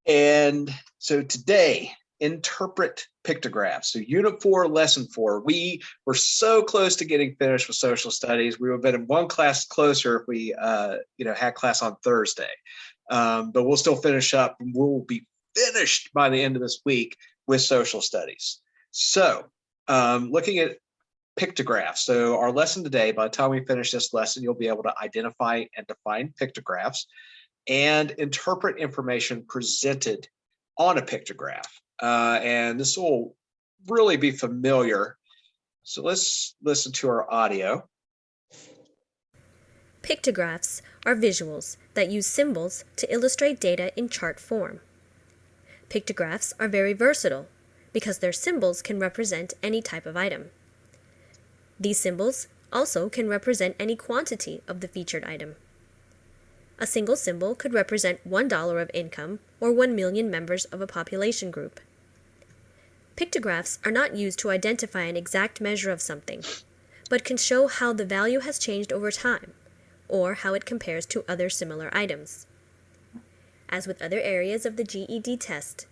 And so today, interpret pictographs. So Unit 4, Lesson 4. We were so close to getting finished with social studies. We would have been in one class closer if we had class on Thursday. But we'll still finish up, and we'll be finished by the end of this week with social studies. So looking at pictographs. So our lesson today, by the time we finish this lesson, you'll be able to identify and define pictographs and interpret information presented on a pictograph. And this will really be familiar. So let's listen to our audio. Pictographs are visuals that use symbols to illustrate data in chart form. Pictographs are very versatile because their symbols can represent any type of item. These symbols also can represent any quantity of the featured item. A single symbol could represent $1 of income or 1 million members of a population group. Pictographs are not used to identify an exact measure of something, but can show how the value has changed over time, or how it compares to other similar items. As with other areas of the GED test,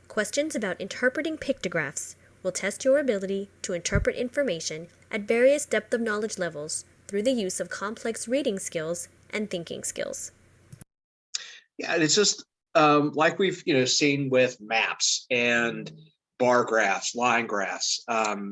questions about interpreting pictographs will test your ability to interpret information at various depth of knowledge levels through the use of complex reading skills and thinking skills. Yeah, and it's just like we've seen with maps and bar graphs, line graphs, pie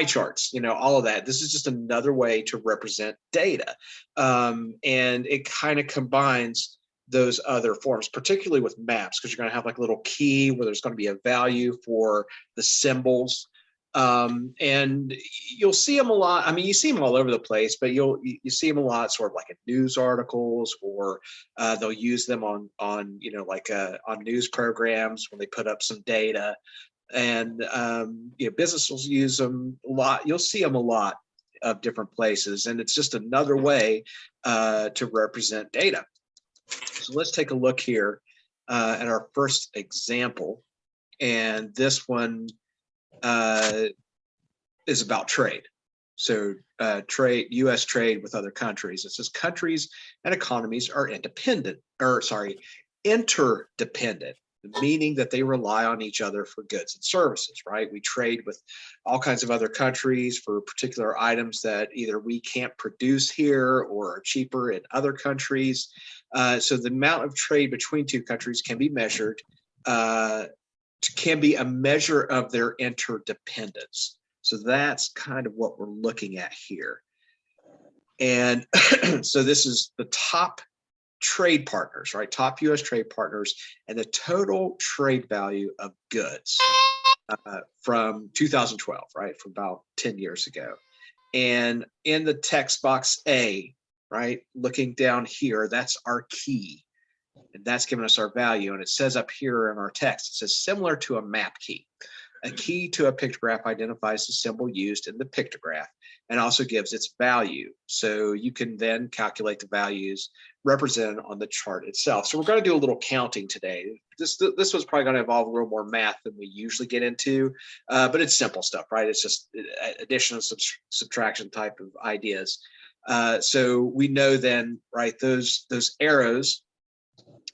charts, all of that. This is just another way to represent data, and it kind of combines those other forms, particularly with maps, because you're going to have like a little key where there's going to be a value for the symbols. And you'll see them a lot. I mean, you see them all over the place, but you see them a lot sort of like in news articles, or they'll use them on on news programs when they put up some data. And business will use them a lot. You'll see them a lot of different places, and it's just another way to represent data. So let's take a look here at our first example, and this one is about trade. So trade, U.S. trade with other countries. It says countries and economies are interdependent, meaning that they rely on each other for goods and services, right? We trade with all kinds of other countries for particular items that either we can't produce here or are cheaper in other countries. So the amount of trade between two countries can be measured, can be a measure of their interdependence. So that's kind of what we're looking at here. And so this is the top trade partners, right? Top U.S. trade partners and the total trade value of goods from 2012, right? From about 10 years ago. And in the text box A, right, looking down here, that's our key. And that's giving us our value. And it says up here in our text, it says similar to a map key. A key to a pictograph identifies the symbol used in the pictograph and also gives its value. So you can then calculate the values represented on the chart itself. So we're going to do a little counting today. This was probably going to involve a little more math than we usually get into, but it's simple stuff, right? It's just addition and subtraction type of ideas. So we know then, right, those arrows,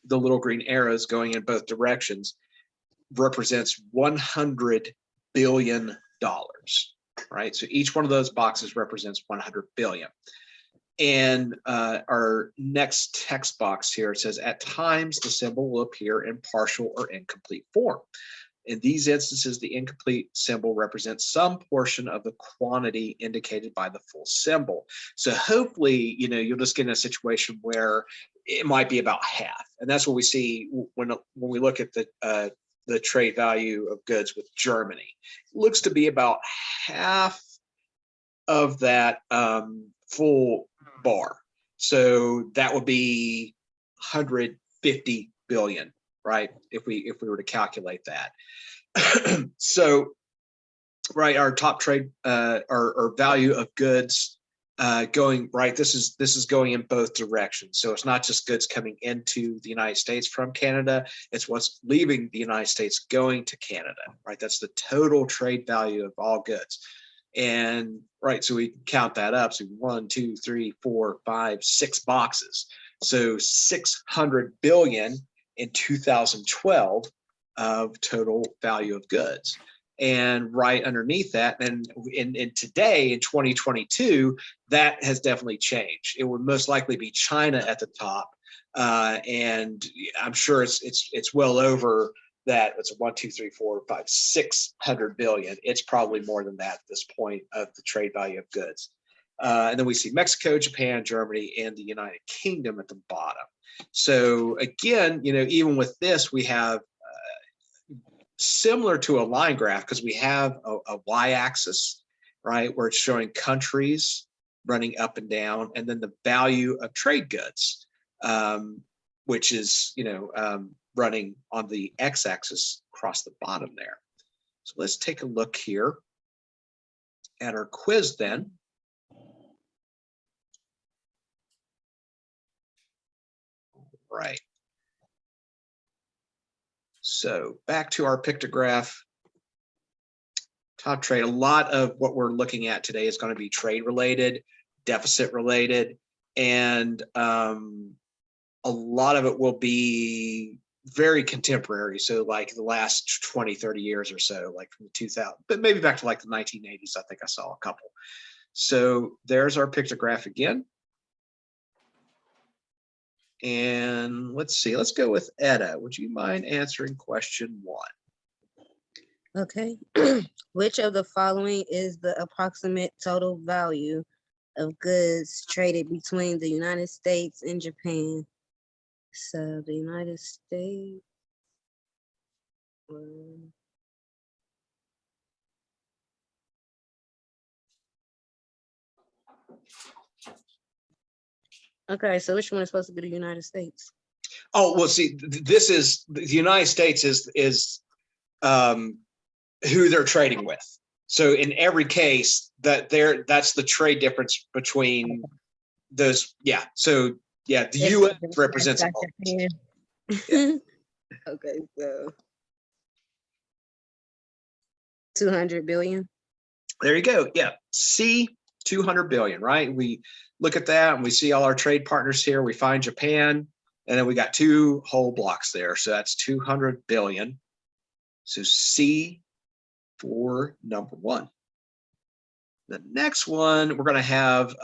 the little green arrows going in both directions, represents $100 billion, right? So each one of those boxes represents 100 billion. And our next text box here says, at times the symbol will appear in partial or incomplete form. In these instances, the incomplete symbol represents some portion of the quantity indicated by the full symbol. So hopefully, you'll just get in a situation where it might be about half. And that's what we see when we look at the trade value of goods with Germany. It looks to be about half of that full bar. So that would be 150 billion, right? If we were to calculate that. So, right, our top trade or value of goods going right. This is going in both directions. So it's not just goods coming into the United States from Canada. It's what's leaving the United States going to Canada, right? That's the total trade value of all goods. And right, so we count that up. So 1, 2, 3, 4, 5, 6 boxes. So 600 billion in 2012 of total value of goods. And right underneath that, and in today in 2022, that has definitely changed. It would most likely be China at the top, and I'm sure it's well over that. It's 1, 2, 3, 4, 5, 600 billion. It's probably more than that at this point of the trade value of goods. And then we see Mexico, Japan, Germany, and the United Kingdom at the bottom. So again, even with this, we have similar to a line graph because we have a y-axis, right, where it's showing countries running up and down, and then the value of trade goods, which is running on the x-axis across the bottom there. So let's take a look here at our quiz then. Right. So back to our pictograph top trade. A lot of what we're looking at today is going to be trade related, deficit related, and a lot of it will be very contemporary. So like the last 20, 30 years or so, like from the 2000, but maybe back to like the 1980s, I think I saw a couple. So there's our pictograph again. And let's see, let's go with Etta. Would you mind answering question 1? Okay. Which of the following is the approximate total value of goods traded between the United States and Japan? So the United States. Okay, so which one is supposed to be the United States? Oh, well, see, this is the United States is who they're trading with. So in every case, that's the trade difference between those. Yeah. So yeah, the U.S. represents Japan. Yeah. Okay, so 200 billion. There you go. Yeah, C, 200 billion. Right. We look at that and we see all our trade partners here. We find Japan, and then we got 2 whole blocks there. So that's 200 billion. So C for number 1. The next one, we're going to have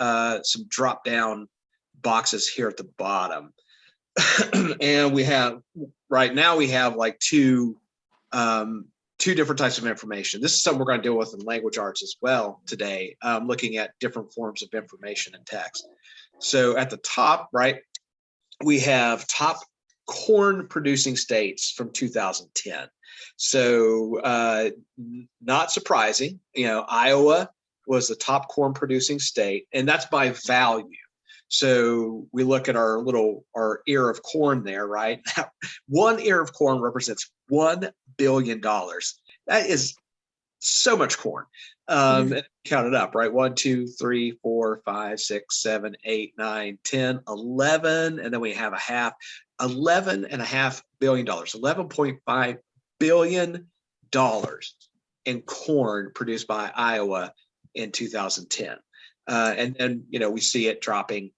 some drop down boxes here at the bottom. And we have, right now we have like two different types of information. This is something we're going to deal with in language arts as well today, looking at different forms of information and text. So at the top, right, we have top corn producing states from 2010. So not surprising, Iowa was the top corn producing state, and that's by value. So we look at our ear of corn there, right? 1 ear of corn represents $1 billion. That is so much corn. Count it up, right? 1, 2, 3, 4, 5, 6, 7, 8, 9, 10, 11, and then we have a half. $11.5 billion, $11.5 billion in corn produced by Iowa in 2010. And then, we see it dropping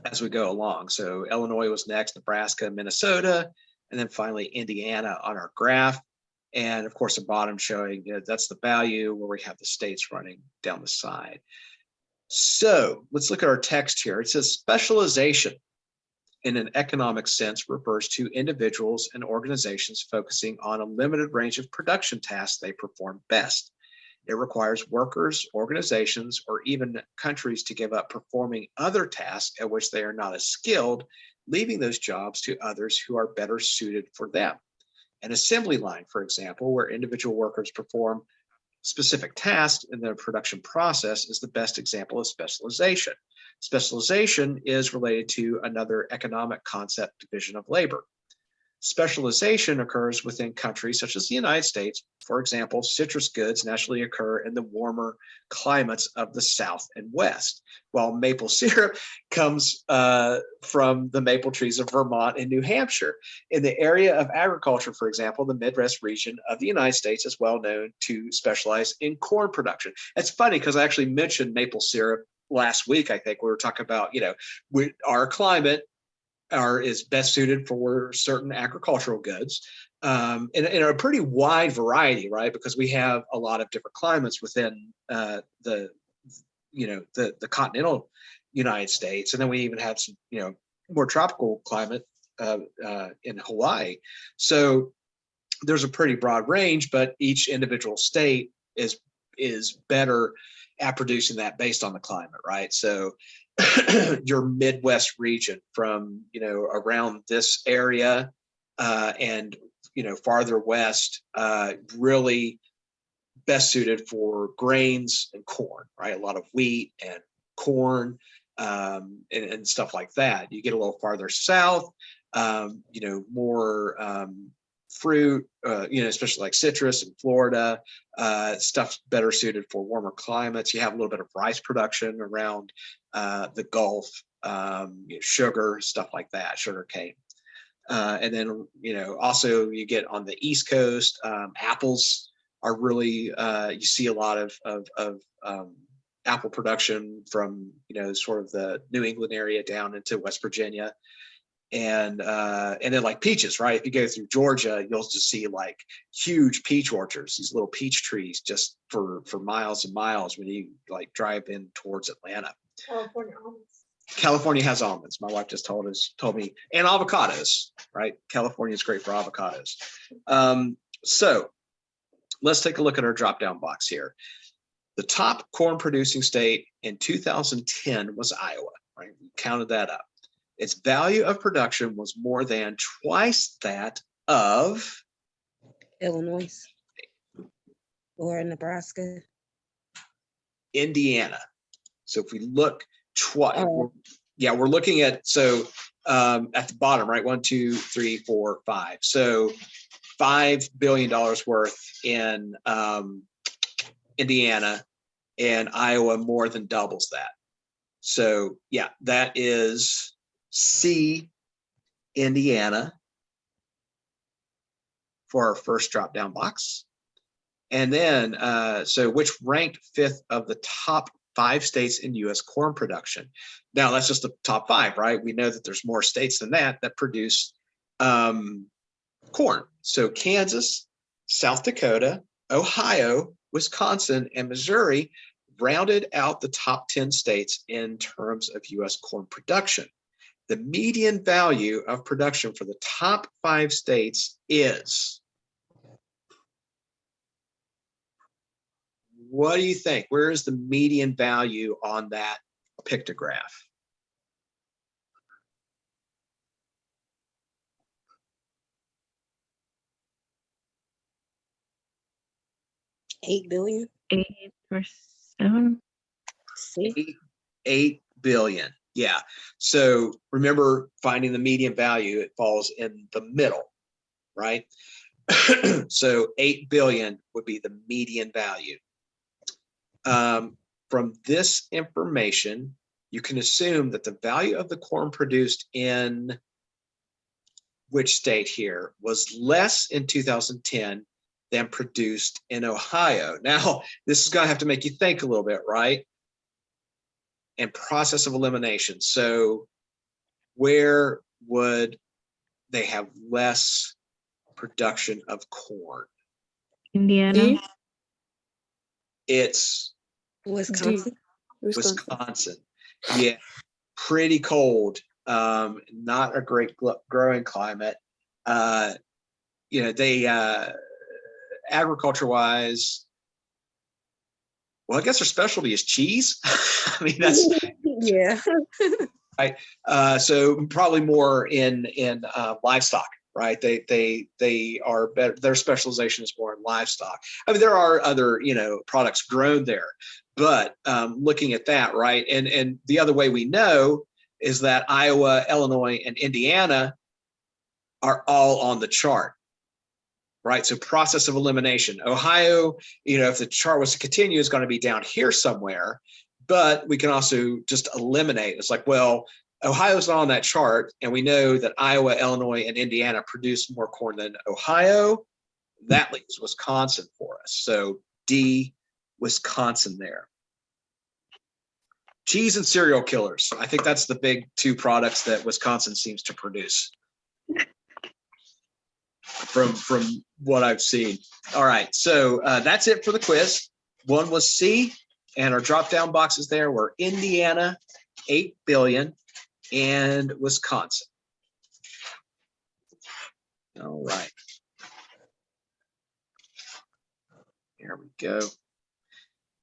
as we go along. So Illinois was next, Nebraska, Minnesota, and then finally Indiana on our graph. And of course, the bottom showing that's the value where we have the states running down the side. So let's look at our text here. It says specialization in an economic sense refers to individuals and organizations focusing on a limited range of production tasks they perform best. It requires workers, organizations, or even countries to give up performing other tasks at which they are not as skilled, leaving those jobs to others who are better suited for them. An assembly line, for example, where individual workers perform specific tasks in the production process, is the best example of specialization. Specialization is related to another economic concept, division of labor. Specialization occurs within countries such as the United States. For example, citrus goods naturally occur in the warmer climates of the South and West, while maple syrup comes from the maple trees of Vermont and New Hampshire. In the area of agriculture, for example, the Midwest region of the United States is well known to specialize in corn production. It's funny because I actually mentioned maple syrup last week. I think we were talking about, our climate is best suited for certain agricultural goods, in a pretty wide variety, right? Because we have a lot of different climates within the continental United States, and then we even have some more tropical climate in Hawaii. So there's a pretty broad range, but each individual state is better at producing that based on the climate, right? So your Midwest region from around this area and farther west, really best suited for grains and corn, right? A lot of wheat and corn and stuff like that. You get a little farther south, more fruit, especially like citrus in Florida, stuff's better suited for warmer climates. You have a little bit of rice production around the Gulf, sugar, stuff like that, sugar cane. And then, also you get on the East Coast, apples are really, you see a lot of apple production from, sort of the New England area down into West Virginia. And then like peaches, right? If you go through Georgia, you'll just see like huge peach orchards, these little peach trees just for miles and miles when you like drive in towards Atlanta. California almonds. California has almonds. My wife just told me, and avocados, right? California is great for avocados. So let's take a look at our drop-down box here. The top corn producing state in 2010 was Iowa, right? We counted that up. Its value of production was more than twice that of Illinois or Nebraska. Indiana. So if we look twice, we're looking at, so at the bottom, right? 1, 2, 3, 4, 5. So $5 billion worth in Indiana, and Iowa more than doubles that. So yeah, that is C, Indiana, for our first drop down box. And then, so which ranked 5th of the top 5 states in US corn production? Now that's just the top 5, right? We know that there's more states than that produce corn. So Kansas, South Dakota, Ohio, Wisconsin, and Missouri rounded out the top 10 states in terms of US corn production. The median value of production for the top 5 states is, what do you think? Where is the median value on that pictograph? $8 billion. 8 or 7. See? 8 billion. Yeah. So remember, finding the median value, it falls in the middle, right? So 8 billion would be the median value. From this information, you can assume that the value of the corn produced in which state here was less in 2010 than produced in Ohio. Now, this is going to have to make you think a little bit, right? And process of elimination. So where would they have less production of corn? Indiana. It's Wisconsin. Wisconsin. Yeah, pretty cold. Not a great growing climate. They agriculture wise, well, I guess their specialty is cheese. I mean, that's Yeah. right. So probably more in livestock, right? They are better. Their specialization is more in livestock. I mean, there are other products grown there, but looking at that, right? And the other way we know is that Iowa, Illinois, and Indiana are all on the chart. Right, so process of elimination. Ohio, if the chart was to continue, is going to be down here somewhere, but we can also just eliminate. It's like, well, Ohio's not on that chart, and we know that Iowa, Illinois, and Indiana produce more corn than Ohio. That leaves Wisconsin for us. So D, Wisconsin there. Cheese and serial killers. I think that's the big two products that Wisconsin seems to produce from what I've seen. All right, so that's it for the quiz. One was C, and our drop down boxes there were Indiana, 8 billion, and Wisconsin. All right. Here we go.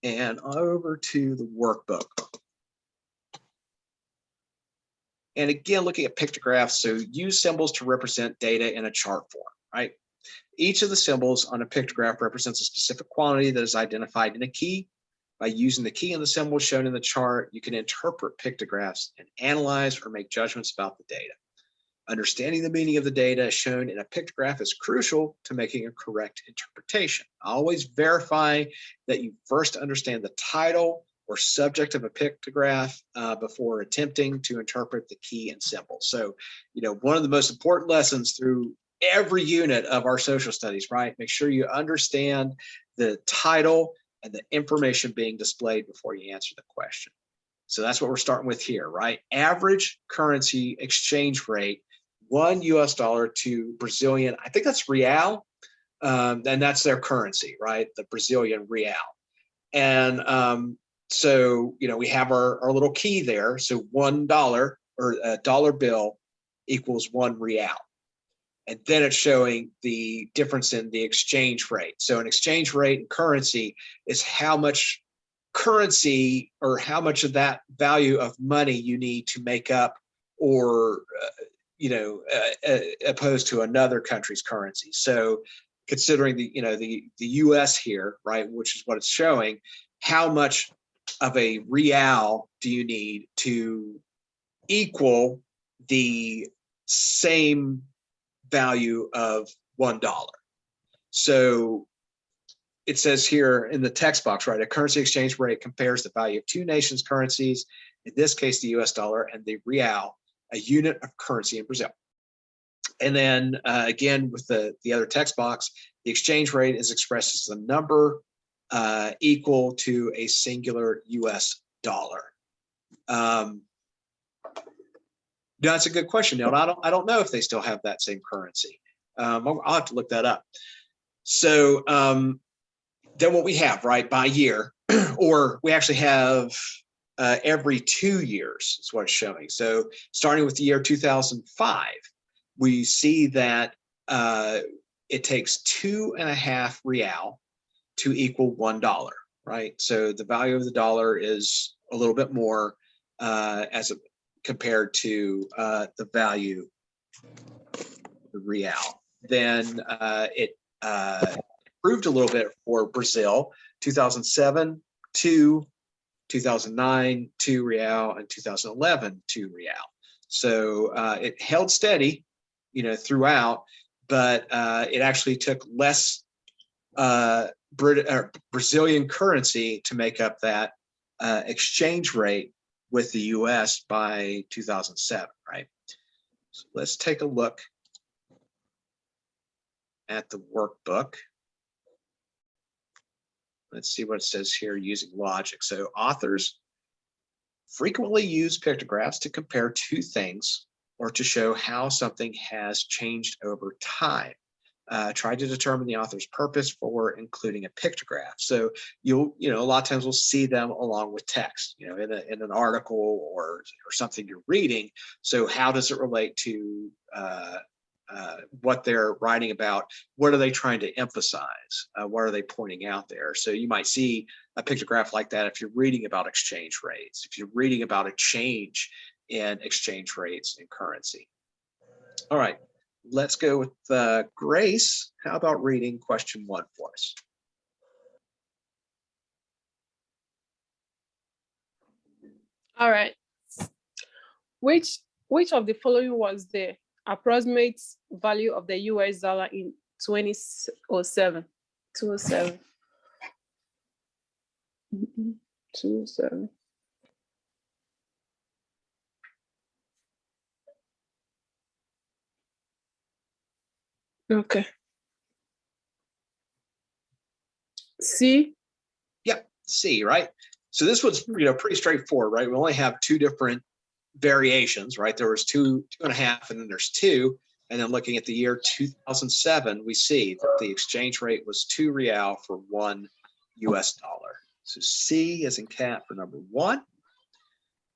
And over to the workbook. And again, looking at pictographs, so use symbols to represent data in a chart form, right? Each of the symbols on a pictograph represents a specific quantity that is identified in a key. By using the key and the symbol shown in the chart, you can interpret pictographs and analyze or make judgments about the data. Understanding the meaning of the data shown in a pictograph is crucial to making a correct interpretation. Always verify that you first understand the title or subject of a pictograph before attempting to interpret the key and symbol. So, one of the most important lessons through every unit of our social studies, right? Make sure you understand the title and the information being displayed before you answer the question. So that's what we're starting with here, right? Average currency exchange rate, $1 US to Brazilian, I think that's real, and that's their currency, right? The Brazilian real. And so, we have our little key there. So $1 or a dollar bill equals 1 real. And then it's showing the difference in the exchange rate. So an exchange rate in currency is how much currency or how much of that value of money you need to make up or, opposed to another country's currency. So considering the US here, right, which is what it's showing, how much of a real do you need to equal the same value of $1? So it says here in the text box, right, a currency exchange rate compares the value of two nations' currencies, in this case, the US dollar and the real, a unit of currency in Brazil. And then again, with the other text box, the exchange rate is expressed as the number equal to a singular US dollar. That's a good question, Neil. I don't know if they still have that same currency. I'll have to look that up. So then what we have, right, by year, or we actually have every 2 years is what it's showing. So starting with the year 2005, we see that it takes 2.5 real to equal $1, right? So the value of the dollar is a little bit more compared to the value of the real. Then it improved a little bit for Brazil, 2007, 2, 2009, 2 real, and 2011, 2 real. So it held steady, throughout, but it actually took less Brazilian currency to make up that exchange rate with the US by 2007, right? So let's take a look at the workbook. Let's see what it says here using logic. So authors frequently use pictographs to compare two things or to show how something has changed over time. Try to determine the author's purpose for including a pictograph. So a lot of times we'll see them along with text, in an article or something you're reading. So how does it relate to what they're writing about? What are they trying to emphasize? What are they pointing out there? So you might see a pictograph like that if you're reading about exchange rates, if you're reading about a change in exchange rates and currency. All right. Let's go with Grace. How about reading question 1 for us? All right. Which of the following was the approximate value of the US dollar in 2007? 207. 207. Okay. C. Yep, C, right? So this was, pretty straightforward, right? We only have two different variations, right? There was two and a half, and then there's two. And then looking at the year 2007, we see that the exchange rate was 2 real for 1 US dollar. So C is in cat for number 1.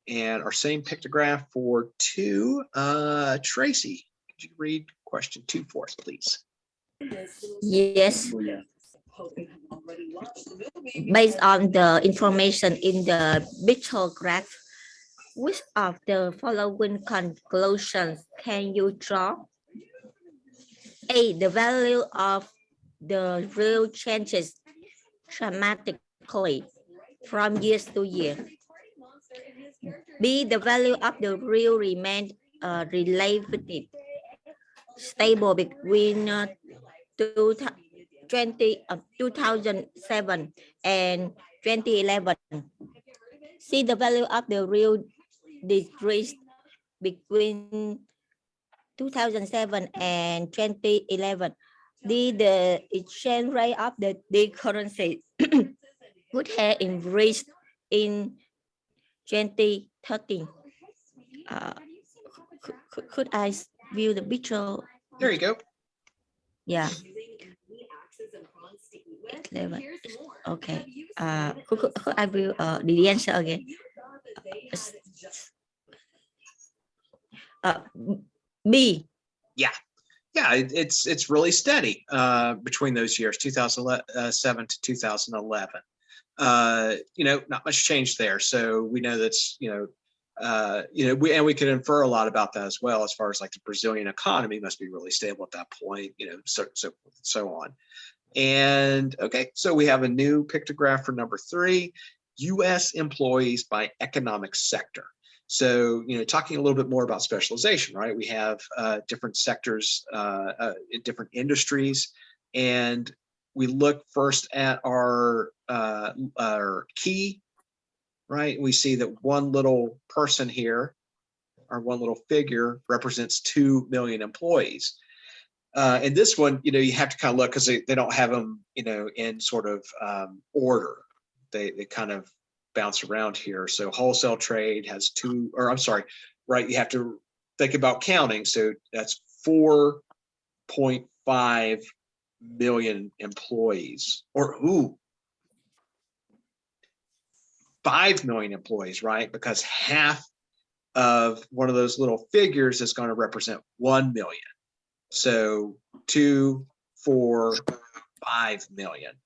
And our same pictograph for 2. Tracy, could you read question 2 for us, please? Yes. Based on the information in the pictograph, which of the following conclusions can you draw? A. The value of the real changes dramatically from year to year. B. The value of the real remained relatively stable between 2007 and 2011. See, the value of the real decreased between 2007 and 2011. The exchange rate of the currency would have increased in 2013. Could I view the picture? There you go. Yeah. 11. Okay. Could I view the answer again? B. Yeah, it's really steady between those years, 2007 to 2011. Not much change there. So we know that's we can infer a lot about that as well, as far as like the Brazilian economy must be really stable at that point, so on. And okay, so we have a new pictograph for number 3, U.S. employees by economic sector. So, talking a little bit more about specialization, right? We have different sectors, different industries, and we look first at our key, right? We see that one little person here, or one little figure, represents 2 million employees. And this one, you have to kind of look, because they don't have them, in sort of order. They kind of bounce around here. So wholesale trade has 2, or I'm sorry, right? You have to think about counting. So that's 4.5 million employees, or 5 million employees, right? Because half of one of those little figures is going to represent 1 million. So 2, 4, 5 million.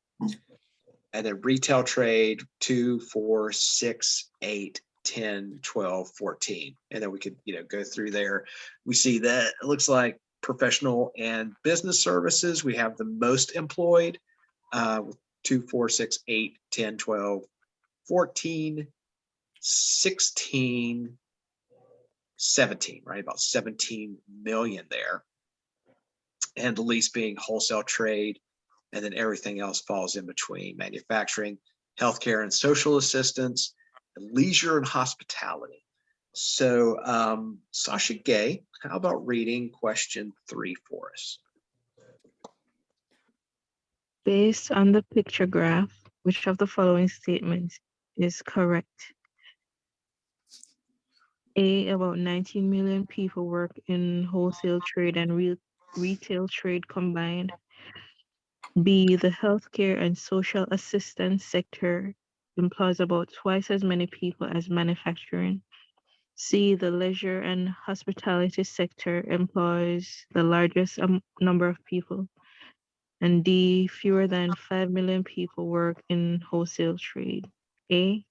And then retail trade, 2, 4, 6, 8, 10, 12, 14. And then we could, go through there. We see that it looks like professional and business services, we have the most employed, with 2, 4, 6, 8, 10, 12, 14, 16, 17, right? About 17 million there. And the least being wholesale trade. And then everything else falls in between: manufacturing, healthcare and social assistance, leisure and hospitality. So Sasha Gay, how about reading question 3 for us? Based on the pictograph, which of the following statements is correct? A. About 19 million people work in wholesale trade and retail trade combined. B. The healthcare and social assistance sector employs about twice as many people as manufacturing. C. The leisure and hospitality sector employs the largest number of people. And D. Fewer than 5 million people work in wholesale trade. A.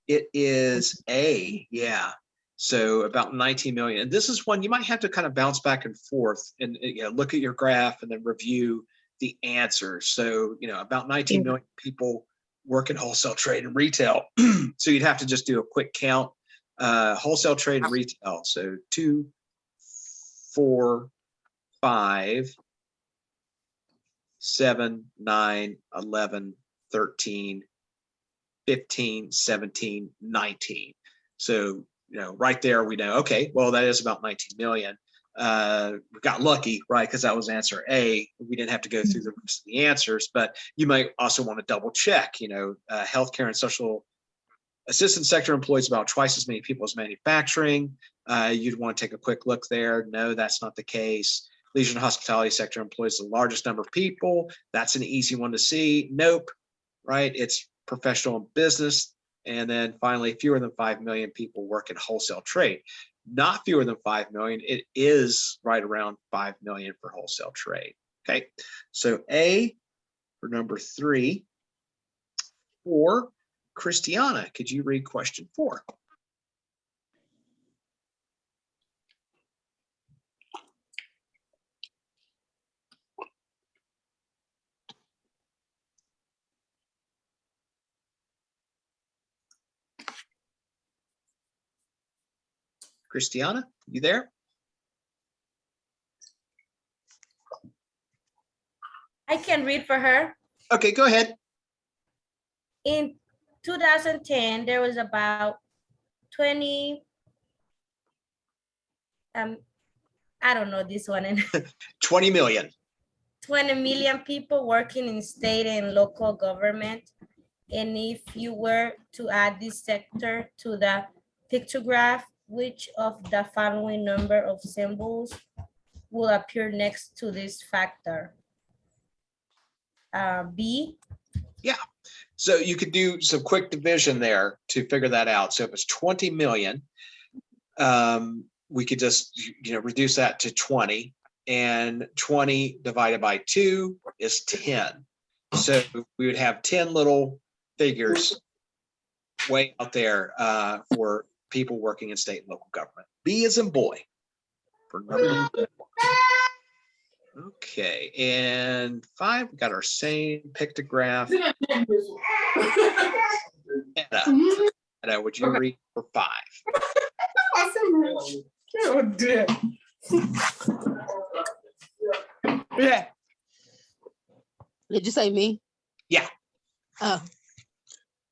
It is A, yeah. So about 19 million. And this is one you might have to kind of bounce back and forth and look at your graph and then review the answers. So, about 19 million people work in wholesale trade and retail. So you'd have to just do a quick count. Wholesale trade and retail. So 2, 4, 5, 7, 9, 11, 13, 15, 17, 19. So, right there we know, okay, well, that is about 19 million. we got lucky, right? Because that was answer A. We didn't have to go through the rest of the answers, but you might also want to double check, healthcare and social assistance sector employs about twice as many people as manufacturing. You'd want to take a quick look there. No, that's not the case. Leisure and hospitality sector employs the largest number of people. That's an easy one to see. Nope, right? It's professional and business. And then finally, fewer than 5 million people work in wholesale trade. Not fewer than 5 million. It is right around 5 million for wholesale trade. Okay, so A for number 3. 4, Christiana, could you read question 4? Christiana, you there? I can read for her. Okay, go ahead. In 2010, there was about 20, I don't know this one, 20 million. 20 million people working in state and local government. And if you were to add this sector to the pictograph, which of the following number of symbols will appear next to this factor? B. Yeah, so you could do some quick division there to figure that out. So if it's 20 million, we could just reduce that to 20, and 20 divided by 2 is 10. So we would have 10 little figures way out there for people working in state and local government. B is in boy for number 4. Okay, and 5, we got our same pictograph. Anna, would you read for 5? Oh dear. Yeah. Did you say me? Yeah. Oh.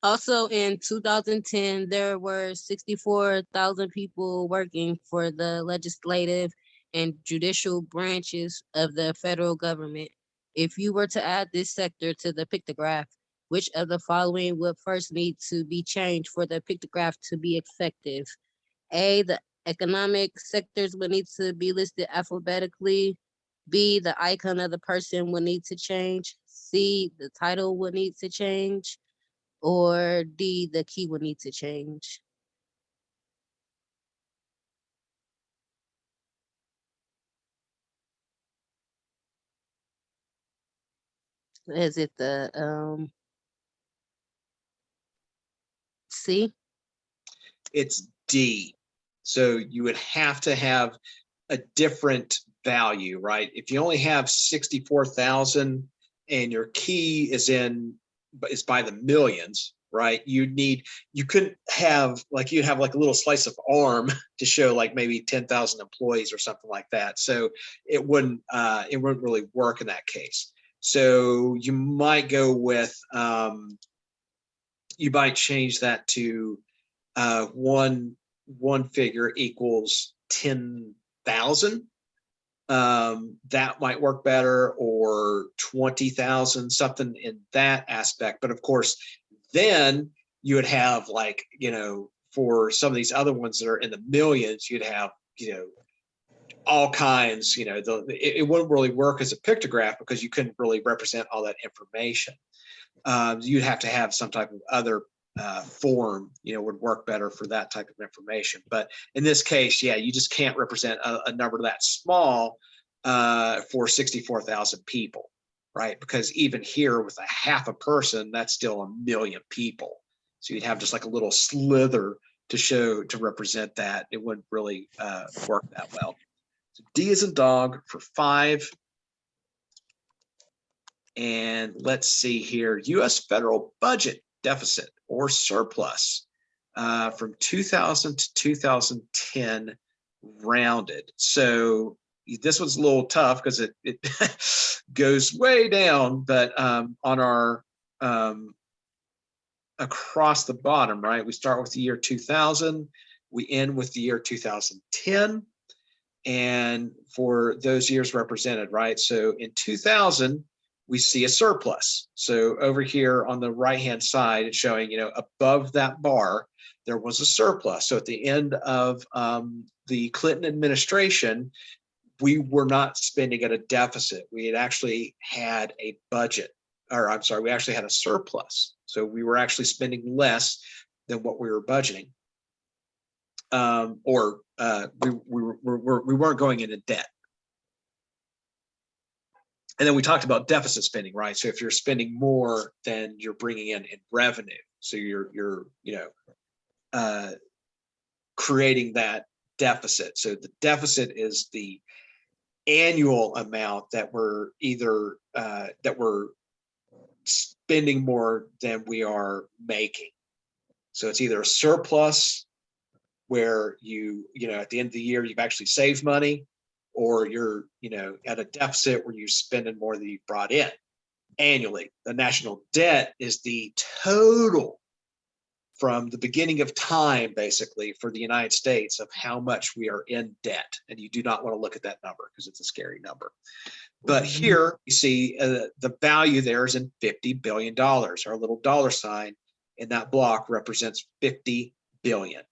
Also in 2010, there were 64,000 people working for the legislative and judicial branches of the federal government. If you were to add this sector to the pictograph, which of the following would first need to be changed for the pictograph to be effective? A, the economic sectors would need to be listed alphabetically. B, the icon of the person would need to change. C, the title would need to change. Or D, the key would need to change. Is it the C? It's D. So you would have to have a different value, right? If you only have 64,000 and your key is by the millions, right? You couldn't have you'd have like a little slice of arm to show like maybe 10,000 employees or something like that. So it wouldn't really work in that case. So you might go with you might change that to one figure equals 10,000. That might work better, or 20,000, something in that aspect. But of course, then you would have for some of these other ones that are in the millions, you'd have, all kinds, it wouldn't really work as a pictograph because you couldn't really represent all that information. You'd have to have some type of other form, would work better for that type of information. But in this case, yeah, you just can't represent a number that small for 64,000 people, right? Because even here with a half a person, that's still a million people. So you'd have just like a little slither to represent that. It wouldn't really work that well. So D is in dog for 5. And let's see here, U.S. federal budget deficit or surplus from 2000 to 2010 rounded. So this one's a little tough because it goes way down, but on our across the bottom, right? We start with the year 2000, we end with the year 2010. and for those years represented, right? So in 2000, we see a surplus. So over here on the right-hand side, it's showing, above that bar, there was a surplus. So at the end of the Clinton administration, we were not spending at a deficit. We had actually had a budget, or I'm sorry, we actually had a surplus. So we were actually spending less than what we were budgeting. We weren't going into debt. And then we talked about deficit spending, right? So if you're spending more than you're bringing in revenue, so you're creating that deficit. So the deficit is the annual amount that we're either spending more than we are making. So it's either a surplus where at the end of the year, you've actually saved money, or you're, at a deficit where you're spending more than you brought in annually. The national debt is the total from the beginning of time, basically, for the United States of how much we are in debt. And you do not want to look at that number because it's a scary number. But here you see the value there is in $50 billion. Our little dollar sign in that block represents 50 billion.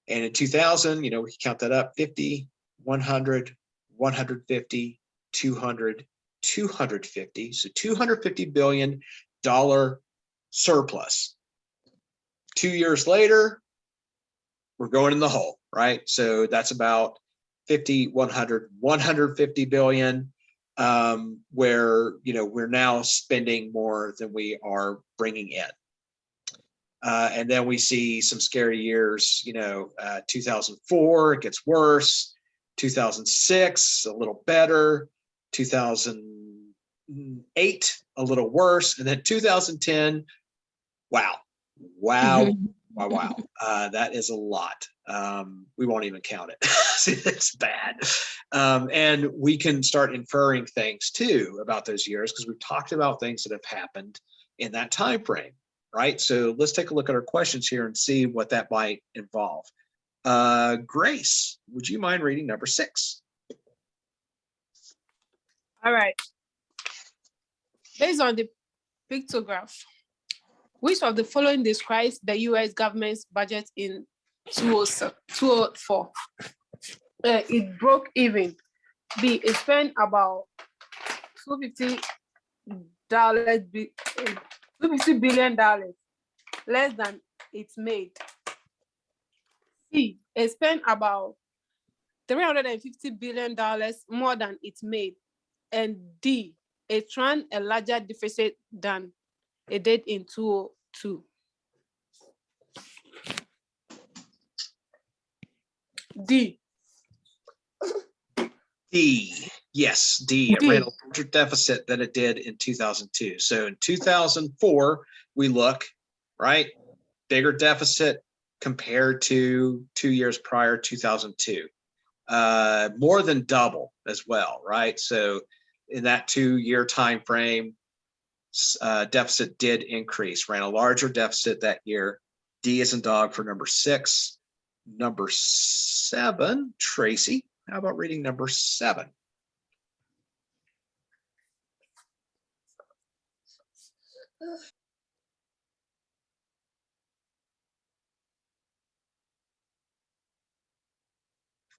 And in 2000, we can count that up: 50, 100, 150, 200, 250. So $250 billion surplus. 2 years later, we're going in the hole, right? So that's about 50, 100, 150 billion, where, we're now spending more than we are bringing in. And then we see some scary years, 2004, it gets worse. 2006, a little better. 2008, a little worse. And then 2010, wow. That is a lot. We won't even count it. It's bad. And we can start inferring things too about those years, because we've talked about things that have happened in that time frame, right? So let's take a look at our questions here and see what that might involve. Grace, would you mind reading number 6? All right. Based on the pictograph, which of the following describes the U.S. government's budget in 2004? It broke even. B, it spent about $250 billion less than it made. C, it spent about $350 billion more than it made. And D, it ran a larger deficit than it did in 2002. D. D. Yes, D. It ran a larger deficit than it did in 2002. So in 2004, we look, right, bigger deficit compared to 2 years prior, 2002. More than double as well, right? So in that 2-year time frame, deficit did increase, ran a larger deficit that year. D as in dog for number 6. Number 7, Tracy, how about reading number 7?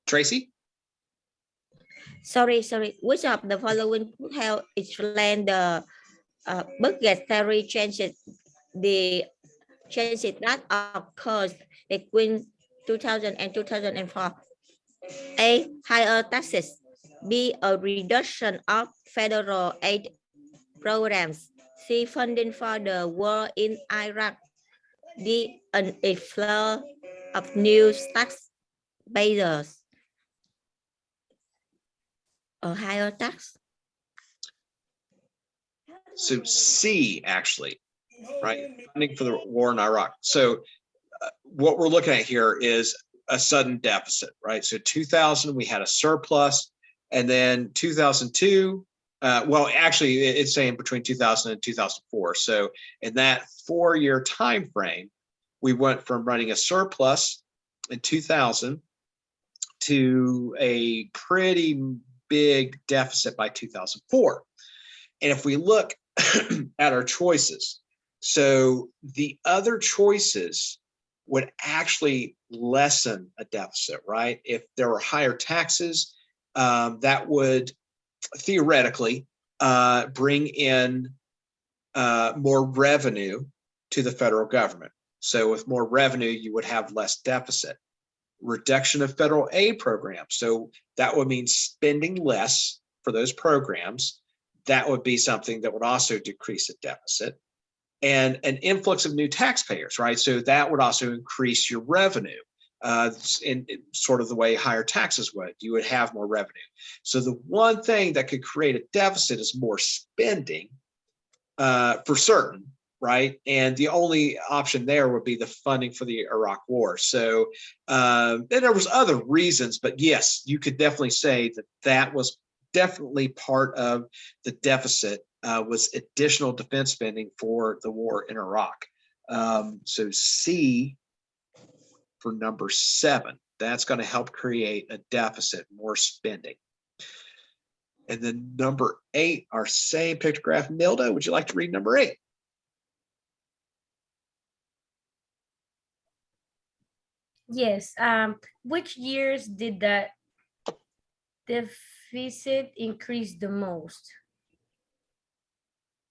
Tracy? Sorry. Which of the following could help explain the budgetary changes that occurred between 2000 and 2004? A, higher taxes. B, a reduction of federal aid programs. C, funding for the war in Iraq. D, an inflow of new tax payers. A higher tax. So C, actually, right? Funding for the war in Iraq. So what we're looking at here is a sudden deficit, right? So 2000, we had a surplus, and then 2002, well, actually, it's saying between 2000 and 2004. So in that 4-year time frame, we went from running a surplus in 2000 to a pretty big deficit by 2004. And if we look at our choices, so the other choices would actually lessen a deficit, right? If there were higher taxes, that would theoretically bring in more revenue to the federal government. So with more revenue, you would have less deficit. Reduction of federal aid programs. So that would mean spending less for those programs. That would be something that would also decrease the deficit. And an influx of new taxpayers, right? So that would also increase your revenue in sort of the way higher taxes would. You would have more revenue. So the one thing that could create a deficit is more spending for certain, right? And the only option there would be the funding for the Iraq War. So and there was other reasons, but yes, you could definitely say that that was definitely part of the deficit was additional defense spending for the war in Iraq. So C for number 7, that's going to help create a deficit, more spending. And then number 8, our same pictograph. Nilda, would you like to read number 8? Yes. Which years did the deficit increase the most?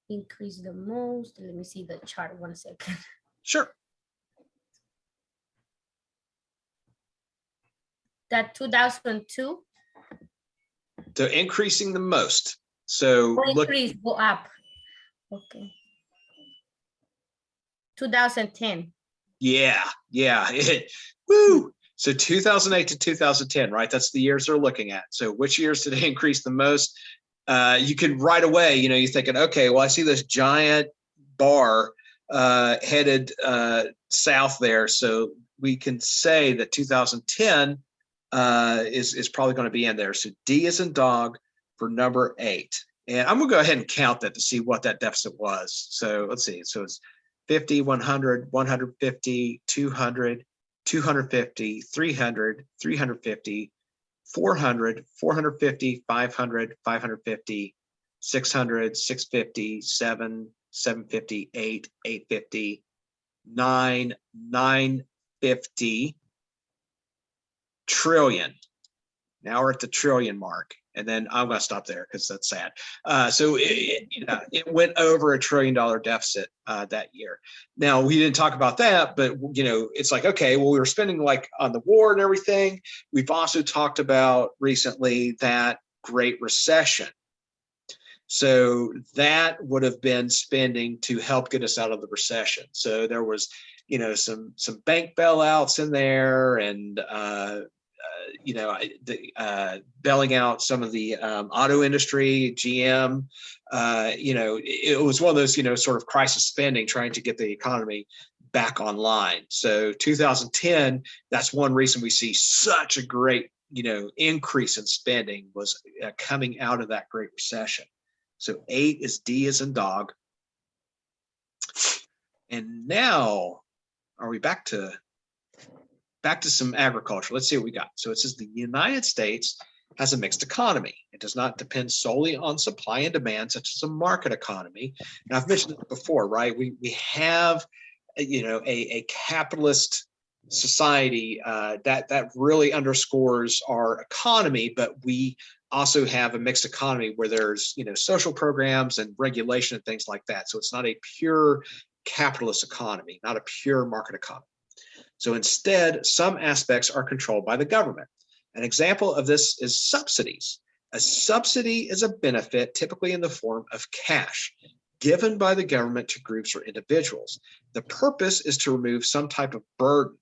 Increase the most. Let me see the chart 1 second. Sure. That 2002. So increasing the most. So look, Increase, go up. Okay. 2010. yeah. Woo. So 2008 to 2010, right? That's the years they're looking at. So which years did it increase the most? You can right away, you're thinking, okay, well, I see this giant bar headed south there. So we can say that 2010 is probably going to be in there. So D is in dog for number 8. And I'm going to go ahead and count that to see what that deficit was. So let's see. So it's 50, 100, 150, 200, 250, 300, 350, 400, 450, 500, 550, 600, 650, 7, 750, 8, 850, 9, 950, trillion. Now we're at the trillion mark. And then I'm going to stop there because that's sad. So it went over $1 trillion deficit that year. Now we didn't talk about that, but it's like, okay, well, we were spending like on the war and everything. We've also talked about recently that Great Recession. So that would have been spending to help get us out of the recession. So there was, some bank bailouts in there, and bailing out some of the auto industry, GM. It was one of those, sort of crisis spending, trying to get the economy back online. So 2010, that's one reason we see such a great, increase in spending was coming out of that Great Recession. So 8 is D as in dog. And now, are we back to some agriculture? Let's see what we got. So it says the United States has a mixed economy. It does not depend solely on supply and demand, such as a market economy. And I've mentioned it before, right? We have, a capitalist society that really underscores our economy, but we also have a mixed economy where there's, social programs and regulation and things like that. So it's not a pure capitalist economy, not a pure market economy. So instead, some aspects are controlled by the government. An example of this is subsidies. A subsidy is a benefit, typically in the form of cash, given by the government to groups or individuals. The purpose is to remove some type of burden.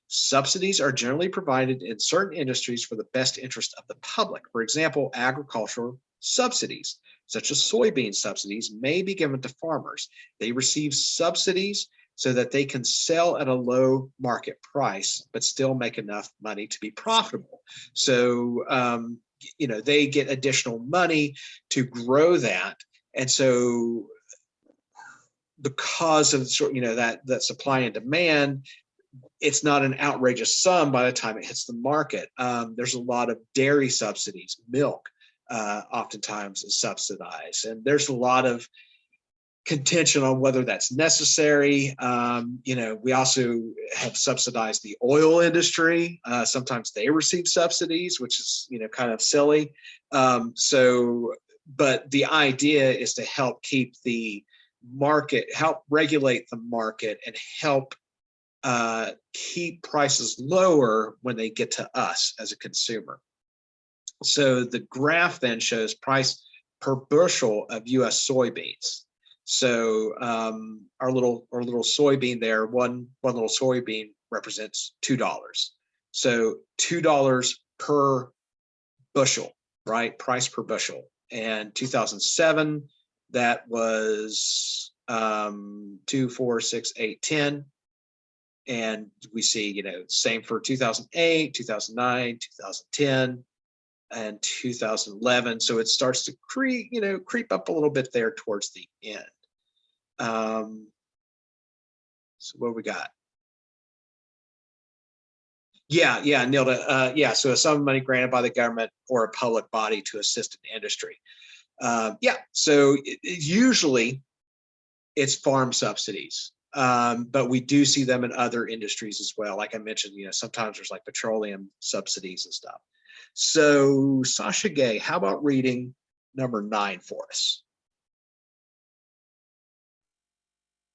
Subsidies are generally provided in certain industries for the best interest of the public. For example, agricultural subsidies, such as soybean subsidies, may be given to farmers. They receive subsidies so that they can sell at a low market price, but still make enough money to be profitable. So, they get additional money to grow that. And so because of, that supply and demand, it's not an outrageous sum by the time it hits the market. There's a lot of dairy subsidies, milk oftentimes is subsidized, and there's a lot of contention on whether that's necessary. We also have subsidized the oil industry. Sometimes they receive subsidies, which is, kind of silly. But the idea is to help keep the market, help regulate the market, and help keep prices lower when they get to us as a consumer. So the graph then shows price per bushel of U.S. soybeans. So our little soybean there, one little soybean represents $2. So $2 per bushel, right? Price per bushel. And 2007, that was 2, 4, 6, 8, 10. And we see, same for 2008, 2009, 2010. And 2011, so it starts to creep up a little bit there towards the end. So what we got? Yeah, Nilda. So a sum of money granted by the government or a public body to assist an industry. So usually it's farm subsidies, but we do see them in other industries as well. Like I mentioned, sometimes there's like petroleum subsidies and stuff. So Sasha Gay, how about reading number 9 for us?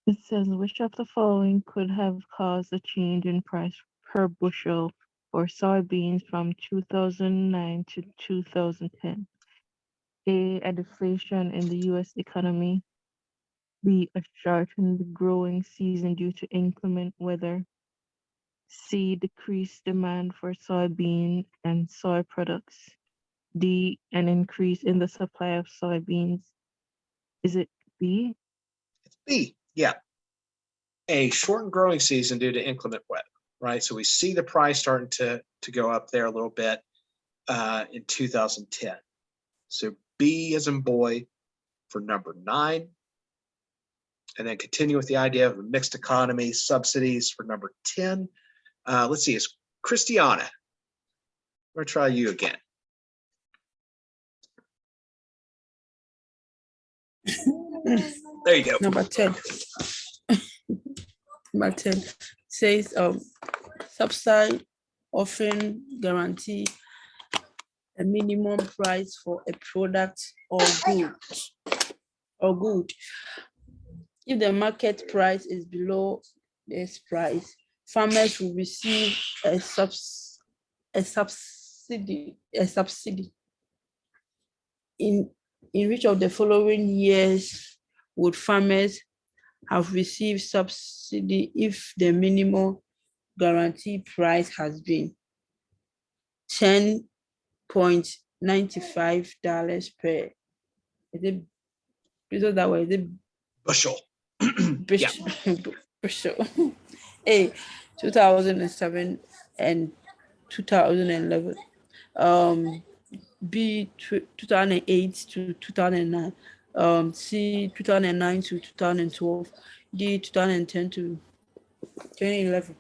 It says, which of the following could have caused a change in price per bushel for soybeans from 2009 to 2010? A deflation in the U.S. economy. B, a shortened growing season due to inclement weather. C, decreased demand for soybean and soy products. D, an increase in the supply of soybeans. Is it B? It's B, yeah. A shortened growing season due to inclement weather, right? So we see the price starting to go up there a little bit in 2010. So B as in boy for number 9. And then continue with the idea of a mixed economy, subsidies for number 10. Let's see, it's Christiana. I'm gonna try you again. There you go. Number 10. Number 10 says subsidy often guarantee a minimum price for a product or good. If the market price is below this price, farmers will receive a subsidy. In which of the following years would farmers have received subsidy if the minimum guarantee price has been $10.95 per? Is it that way? Is it Bushel. bushel? A, 2007 and 2011. B, 2008 to 2009. C, 2009 to 2012. D, 2010 to 2011.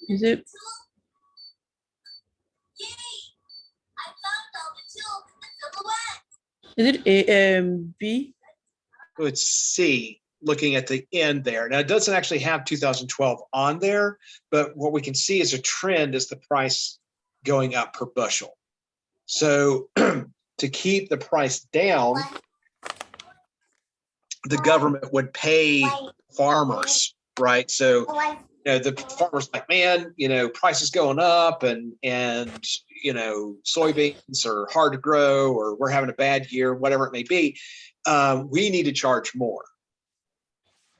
Is it? Is it A, B? So it's C, looking at the end there. Now, it doesn't actually have 2012 on there, but what we can see is a trend is the price going up per bushel. So to keep the price down, the government would pay farmers, right? So the farmers like, man, price is going up and soybeans are hard to grow, or we're having a bad year, whatever it may be. We need to charge more.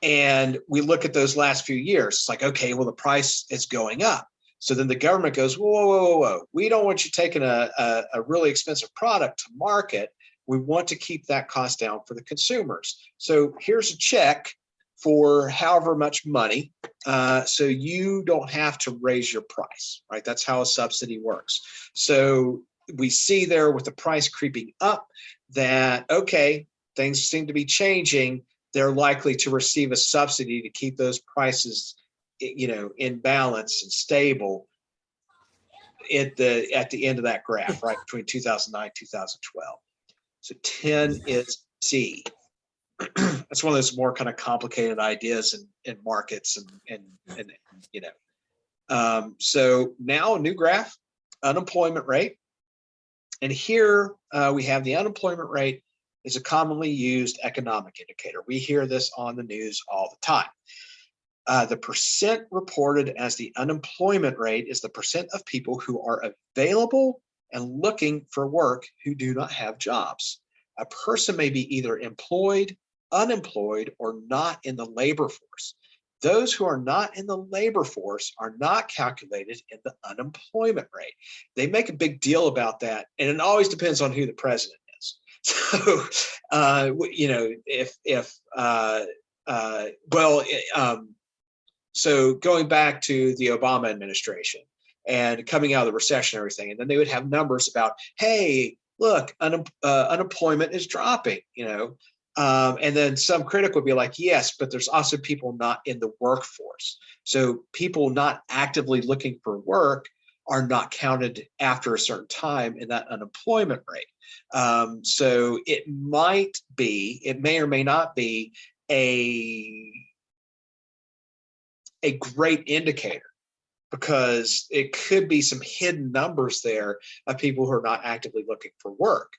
And we look at those last few years. It's like, okay, well, the price is going up. So then the government goes, whoa. We don't want you taking a really expensive product to market. We want to keep that cost down for the consumers. So here's a check for however much money, so you don't have to raise your price, right? That's how a subsidy works. So we see there with the price creeping up that, okay, things seem to be changing. They're likely to receive a subsidy to keep those prices, in balance and stable at the end of that graph, right, between 2009 2012. So 10 is C. That's one of those more kind of complicated ideas in markets and so now a new graph, unemployment rate. And here we have the unemployment rate is a commonly used economic indicator. We hear this on the news all the time. The percent reported as the unemployment rate is the percent of people who are available and looking for work who do not have jobs. A person may be either employed, unemployed, or not in the labor force. Those who are not in the labor force are not calculated in the unemployment rate. They make a big deal about that, and it always depends on who the president is. So, so going back to the Obama administration and coming out of the recession and everything, and then they would have numbers about, hey, look, unemployment is dropping, and then some critic would be like, yes, but there's also people not in the workforce. So people not actively looking for work are not counted after a certain time in that unemployment rate. So it may or may not be a great indicator, because it could be some hidden numbers there of people who are not actively looking for work.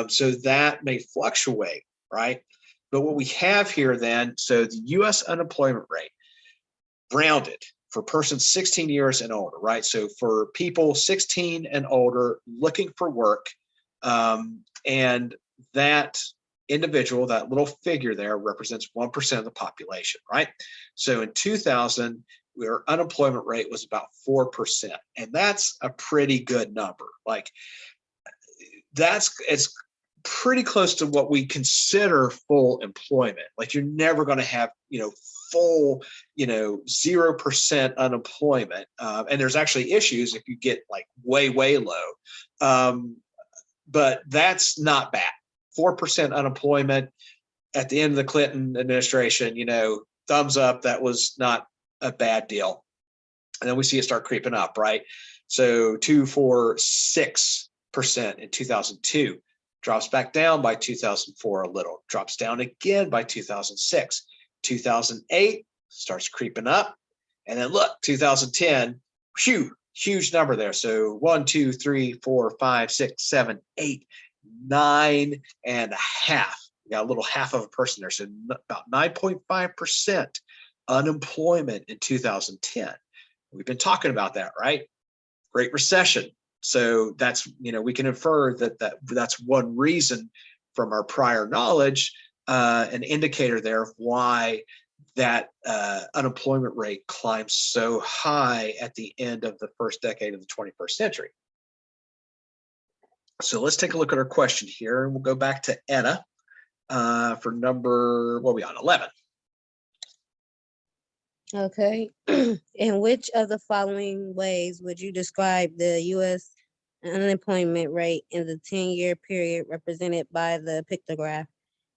So that may fluctuate, right? But what we have here then, so the US unemployment rate, rounded for persons 16 years and older, right? So for people 16 and older looking for work, and that individual, that little figure there represents 1% of the population, right? So in 2000, our unemployment rate was about 4%, and that's a pretty good number. Like it's pretty close to what we consider full employment. Like you're never going to have, full, 0% unemployment. And there's actually issues if you get like way, way low. But that's not bad. 4% unemployment at the end of the Clinton administration, thumbs up, that was not a bad deal. And then we see it start creeping up, right? So 2, 4, 6% in 2002, drops back down by 2004 a little, drops down again by 2006. 2008 starts creeping up. And then look, 2010, huge number there. So 1, 2, 3, 4, 5, 6, 7, 8, 9.5. You got a little half of a person there. So about 9.5% unemployment in 2010. We've been talking about that, right? Great Recession. So that's, we can infer that's one reason from our prior knowledge, an indicator there of why that unemployment rate climbs so high at the end of the first decade of the 21st century. So let's take a look at our question here, and we'll go back to Edna for number, what are we on, 11. Okay. In which of the following ways would you describe the U.S. unemployment rate in the 10-year period represented by the pictograph?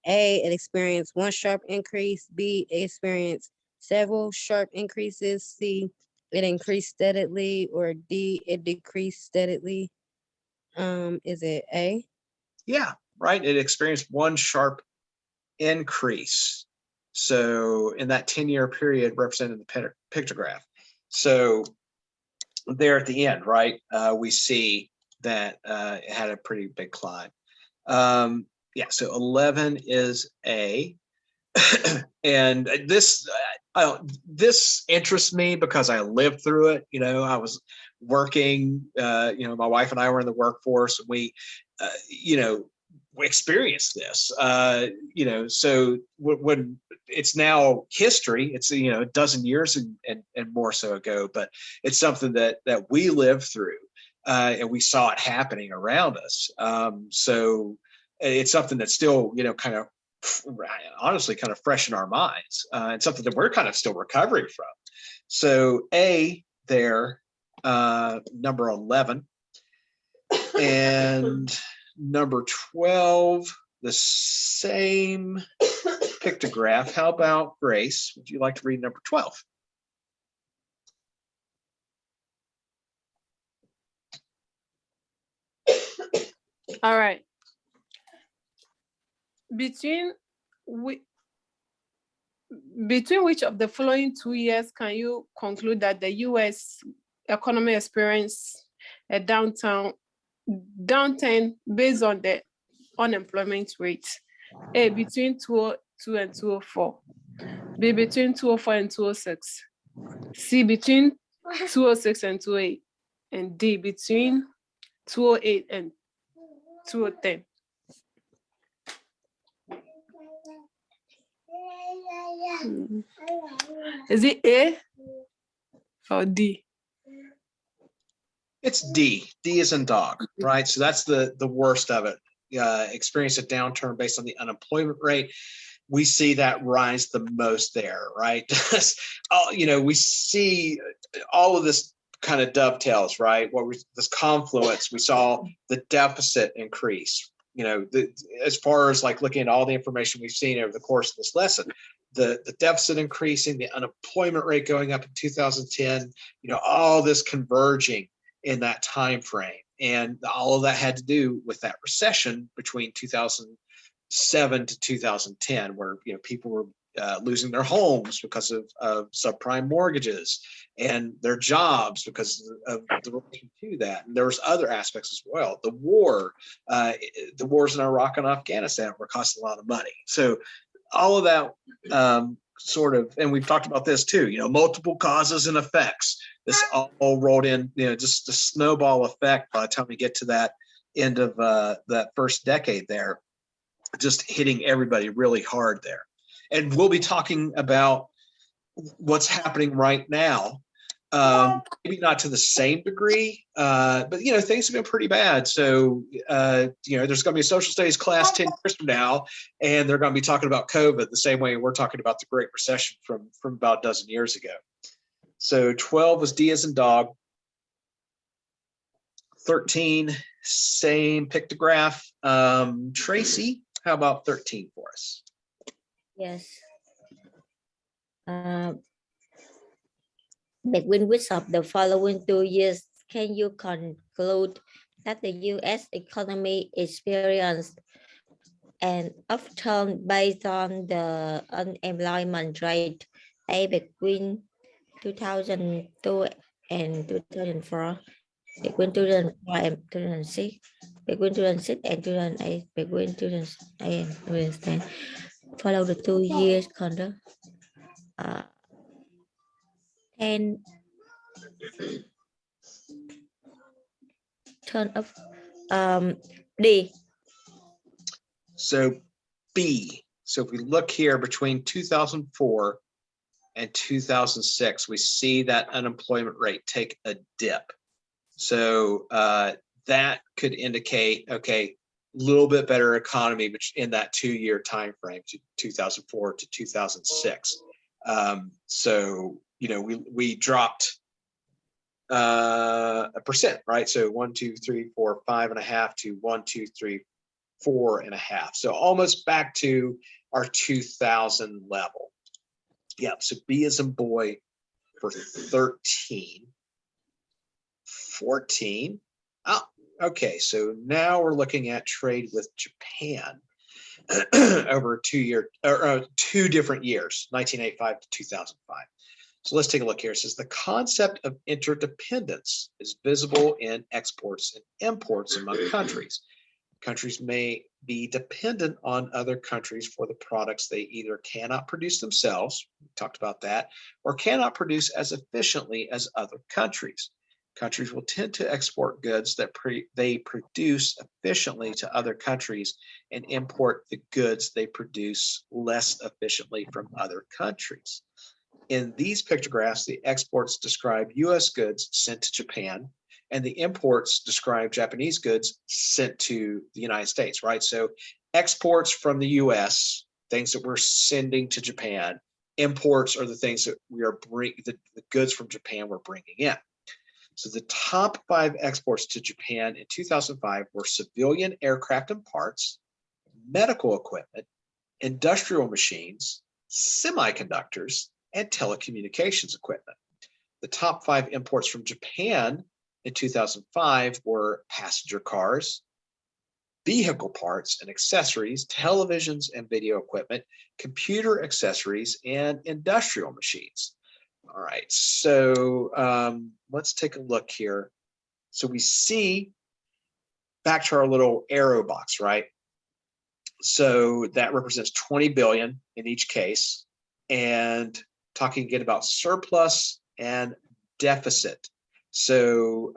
A, it experienced one sharp increase. B, it experienced several sharp increases. C, it increased steadily. Or D, it decreased steadily. Is it A? Yeah, right. It experienced one sharp increase. So in that 10-year period represented in the pictograph. So there at the end, right, we see that it had a pretty big climb. Yeah, so 11 is A. And this interests me because I lived through it. I was working, my wife and I were in the workforce. We, we experienced this, so when it's now history, it's, a dozen years and more so ago, but it's something that we lived through, and we saw it happening around us. So it's something that's still, kind of honestly kind of fresh in our minds, and something that we're kind of still recovering from. So A there, number 11, and number 12, the same pictograph. How about Grace? Would you like to read number 12? All right. Between which of the following 2 years can you conclude that the U.S. economy experienced a downturn based on the unemployment rate? A, between 2002 and 2004. B, between 2004 and 2006. C, between 2006 and 2008. And D, between 2008 and 2010. Is it A or D? It's D. D is in dog, right? So that's the worst of it. Experience a downturn based on the unemployment rate. We see that rise the most there, right? We see all of this kind of dovetails, right? This confluence, we saw the deficit increase. As far as like looking at all the information we've seen over the course of this lesson, the deficit increasing, the unemployment rate going up in 2010, all this converging in that time frame, and all of that had to do with that recession between 2007 to 2010, where people were losing their homes because of subprime mortgages, and their jobs because of the relation to that. And there was other aspects as well. The wars in Iraq and Afghanistan were costing a lot of money. So all of that sort of, and we've talked about this too, multiple causes and effects. This all rolled in, just the snowball effect by the time we get to that end of that first decade there, just hitting everybody really hard there. And we'll be talking about what's happening right now. Maybe not to the same degree, but things have been pretty bad. So there's going to be a social studies class 10 years from now, and they're going to be talking about COVID the same way we're talking about the Great Recession from about a dozen years ago. So 12 was D as in dog. 13, same pictograph. Tracy, how about 13 for us? Yes. Between which of the following 2 years can you conclude that the U.S. economy experienced an upturn based on the unemployment rate? A, between 2002 and 2004, between 2004 and 2006, between 2006 and 2008, between 2008 and 2010. Follow the 2 years conduct. 10 turn of D. So B. So if we look here between 2004 and 2006, we see that unemployment rate take a dip. So that could indicate, okay, a little bit better economy in that 2-year time frame, 2004 to 2006. So we dropped a percent, right? So 1, 2, 3, 4, 5.5 to 1, 2, 3, 4.5. So almost back to our 2000 level. Yep. So B as in boy for 13. 14. Oh, okay. So now we're looking at trade with Japan over a 2 different years, 1985 to 2005. So let's take a look here. It says the concept of interdependence is visible in exports and imports among countries. Countries may be dependent on other countries for the products they either cannot produce themselves, we talked about that, or cannot produce as efficiently as other countries. Countries will tend to export goods that they produce efficiently to other countries and import the goods they produce less efficiently from other countries. In these pictographs, the exports describe U.S. goods sent to Japan, and the imports describe Japanese goods sent to the United States, right? So exports from the U.S. things that we're sending to Japan. Imports are the things that we are the goods from Japan we're bringing in. So the top 5 exports to Japan in 2005 were civilian aircraft and parts, medical equipment, industrial machines, semiconductors, and telecommunications equipment. The top 5 imports from Japan in 2005 were passenger cars, vehicle parts and accessories, televisions and video equipment, computer accessories, and industrial machines. All right, so let's take a look here. So we see back to our little arrow box, right? So that represents 20 billion in each case. And talking again about surplus and deficit. So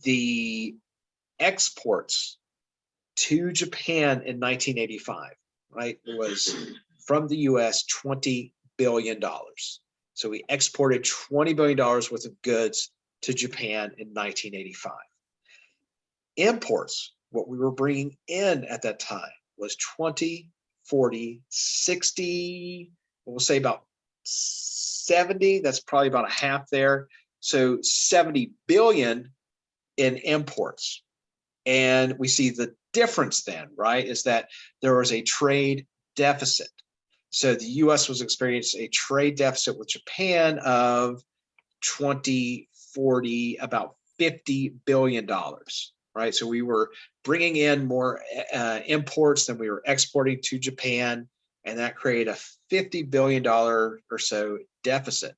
the exports to Japan in 1985, right, was from the US $20 billion. So we exported $20 billion worth of goods to Japan in 1985. Imports, what we were bringing in at that time was 20, 40, 60, we'll say about 70, that's probably about a half there. So 70 billion in imports. And we see the difference then, right, is that there was a trade deficit. So the US was experiencing a trade deficit with Japan of 20, 40, about $50 billion, right? So we were bringing in more imports than we were exporting to Japan, and that created a $50 billion or so deficit.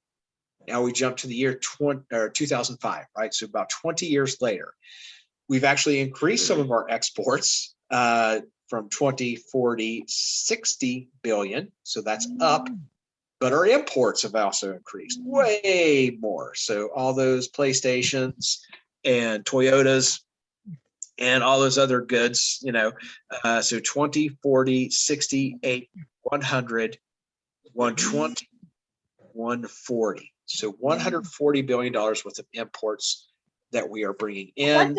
Now we jump to the year 2005, right? So about 20 years later, we've actually increased some of our exports from 20, 40, 60 billion. So that's up, but our imports have also increased way more. So all those PlayStations and Toyotas and all those other goods, you know, so 20, 40, 60, 80, 100, 120, 140. So $140 billion worth of imports that we are bringing in.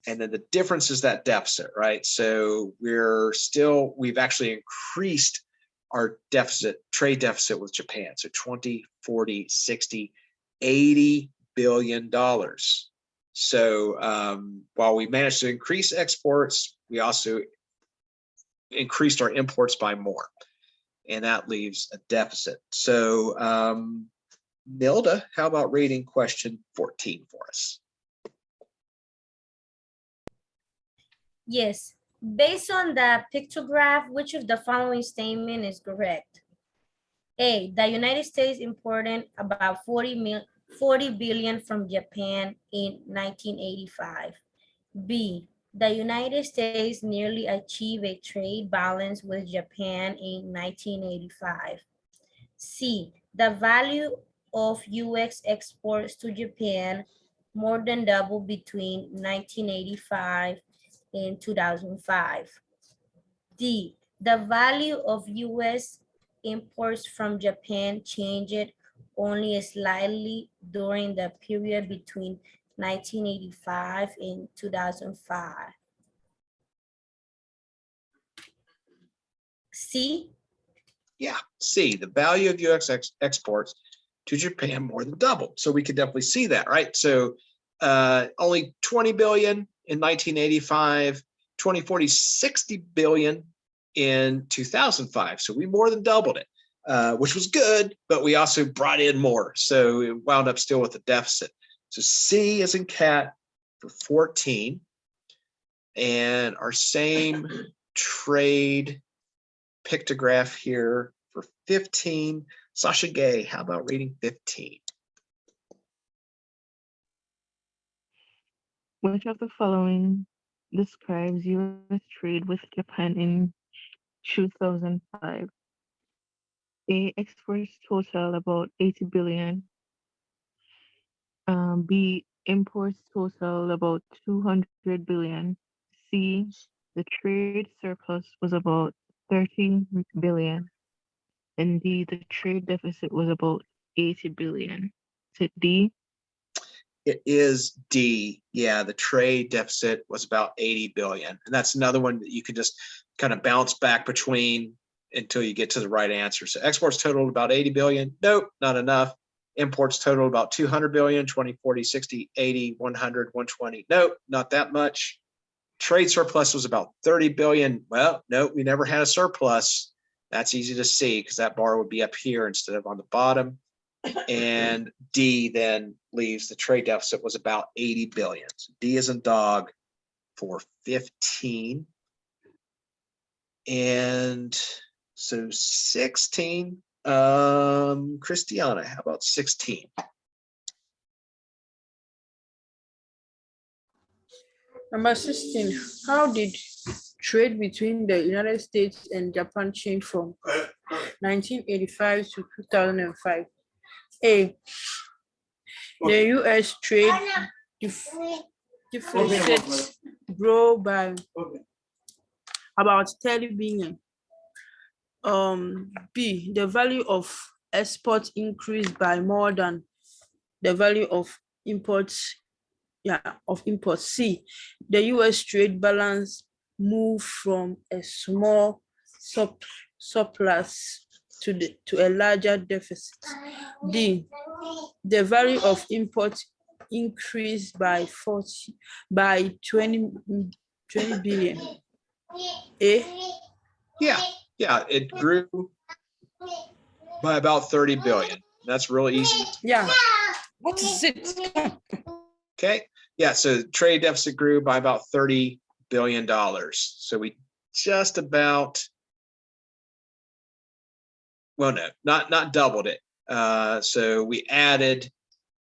And then the difference is that deficit, right? So we've actually increased our trade deficit with Japan. So 20, 40, 60, $80 billion. So while we managed to increase exports, we also increased our imports by more. And that leaves a deficit. So Nilda, how about reading question 14 for us? Yes. Based on the pictograph, which of the following statement is correct? A, the United States imported about 40 billion from Japan in 1985. B, the United States nearly achieved a trade balance with Japan in 1985. C, the value of US exports to Japan more than doubled between 1985 and 2005. D, the value of US imports from Japan changed only slightly during the period between 1985 and 2005. C? Yeah, C, the value of US exports to Japan more than doubled. So we could definitely see that, right? So only 20 billion in 1985, 2040, 60 billion in 2005. So we more than doubled it, which was good, but we also brought in more. So it wound up still with a deficit. So C is in cat for 14. And our same trade pictograph here for 15. Sasha Gay, how about reading 15? Which of the following describes U.S. trade with Japan in 2005? A, exports total about 80 billion. B, imports total about 200 billion. C, the trade surplus was about 13 billion. And D, the trade deficit was about 80 billion. Is it D? It is D. Yeah, the trade deficit was about 80 billion. And that's another one that you can just kind of bounce back between until you get to the right answer. So exports totaled about 80 billion. Nope, not enough. Imports totaled about 200 billion, 20, 40, 60, 80, 100, 120. Nope, not that much. Trade surplus was about 30 billion. Well, no, we never had a surplus. That's easy to see because that bar would be up here instead of on the bottom. And D then leaves the trade deficit was about 80 billion. So D is in dog for 15. And so 16, Christiana, how about 16? Number 16, how did trade between the United States and Japan change from 1985 to 2005? A, the US trade deficit grew by about 30 billion. B, the value of exports increased by more than the value of imports. C, the US trade balance moved from a small surplus to a larger deficit. D, the value of imports increased by 20 billion. A, Yeah, it grew by about 30 billion. That's really easy. yeah. What is it? Okay. Yeah, so trade deficit grew by about $30 billion. So we just about, well, no, not doubled it. So we added,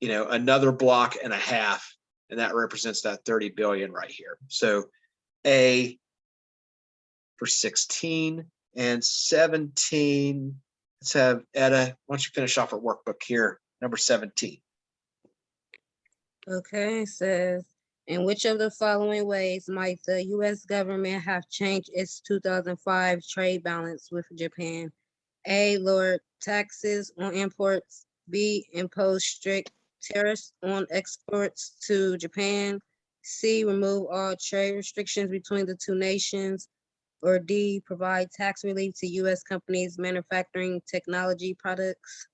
another block and a half, and that represents that 30 billion right here. So A for 16 and 17. Let's have Etta, why don't you finish off our workbook here, number 17. Okay, it says, in which of the following ways might the US government have changed its 2005 trade balance with Japan? A, lowered taxes on imports. B, imposed strict tariffs on exports to Japan. C, remove all trade restrictions between the two nations. Or D, provide tax relief to US companies manufacturing technology products.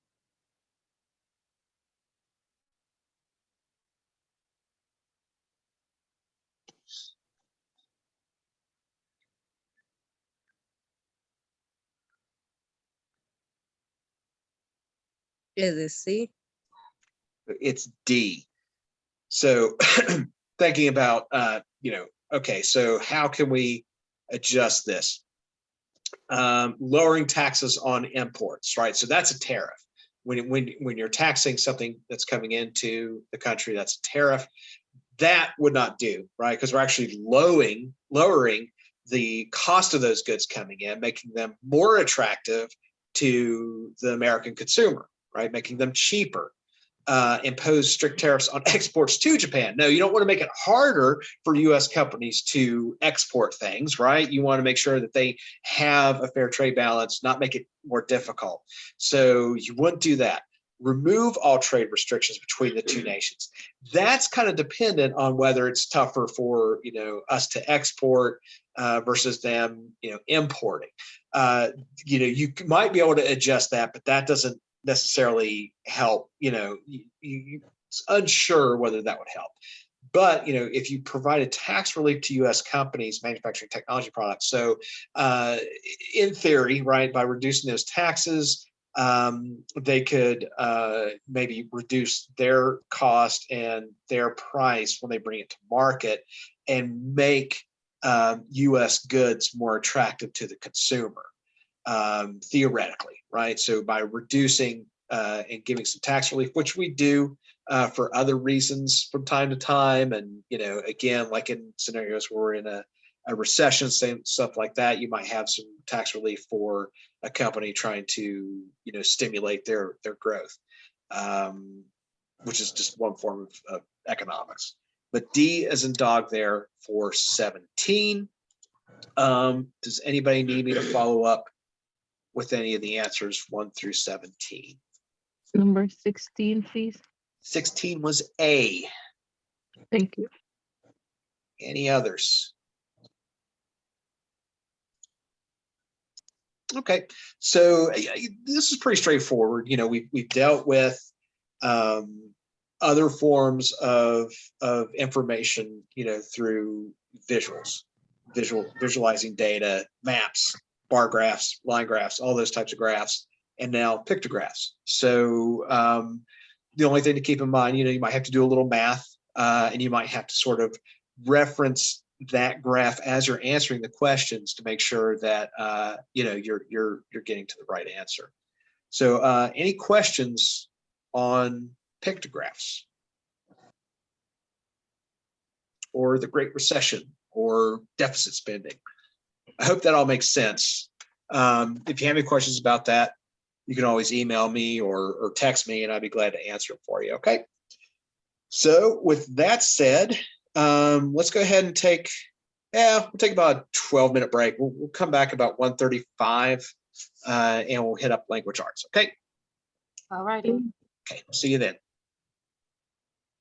Is it C? It's D. So thinking about, okay, so how can we adjust this? Lowering taxes on imports, right? So that's a tariff. When you're taxing something that's coming into the country, that's a tariff. That would not do, right? Because we're actually lowering the cost of those goods coming in, making them more attractive to the American consumer, right? Making them cheaper. Impose strict tariffs on exports to Japan. No, you don't want to make it harder for US companies to export things, right? You want to make sure that they have a fair trade balance, not make it more difficult. So you wouldn't do that. Remove all trade restrictions between the two nations. That's kind of dependent on whether it's tougher for us to export versus them importing. You might be able to adjust that, but that doesn't necessarily help. It's unsure whether that would help. But if you provided tax relief to U.S. companies manufacturing technology products, so in theory, right, by reducing those taxes, they could maybe reduce their cost and their price when they bring it to market, and make U.S. goods more attractive to the consumer, theoretically, right? So by reducing and giving some tax relief, which we do for other reasons from time to time, and again, like in scenarios where we're in a recession, stuff like that, you might have some tax relief for a company trying to stimulate their growth, which is just one form of economics. But D as in dog there for 17. Does anybody need me to follow up with any of the answers 1 through 17? Number 16, please. 16 was A. Thank you. Any others? Okay, so this is pretty straightforward. You know, we've dealt with other forms of information, you know, through visualizing data, maps, bar graphs, line graphs, all those types of graphs, and now pictographs. So the only thing to keep in mind, you know, you might have to do a little math, and you might have to sort of reference that graph as you're answering the questions to make sure that you know, you're getting to the right answer. So any questions on pictographs or the Great Recession or deficit spending? I hope that all makes sense. If you have any questions about that, you can always email me or text me, and I'd be glad to answer them for you. Okay. So with that said, let's go ahead and take, we'll take about a 12-minute break. We'll come back about 1:35, and we'll hit up language arts. Okay. All right. Okay. See you then.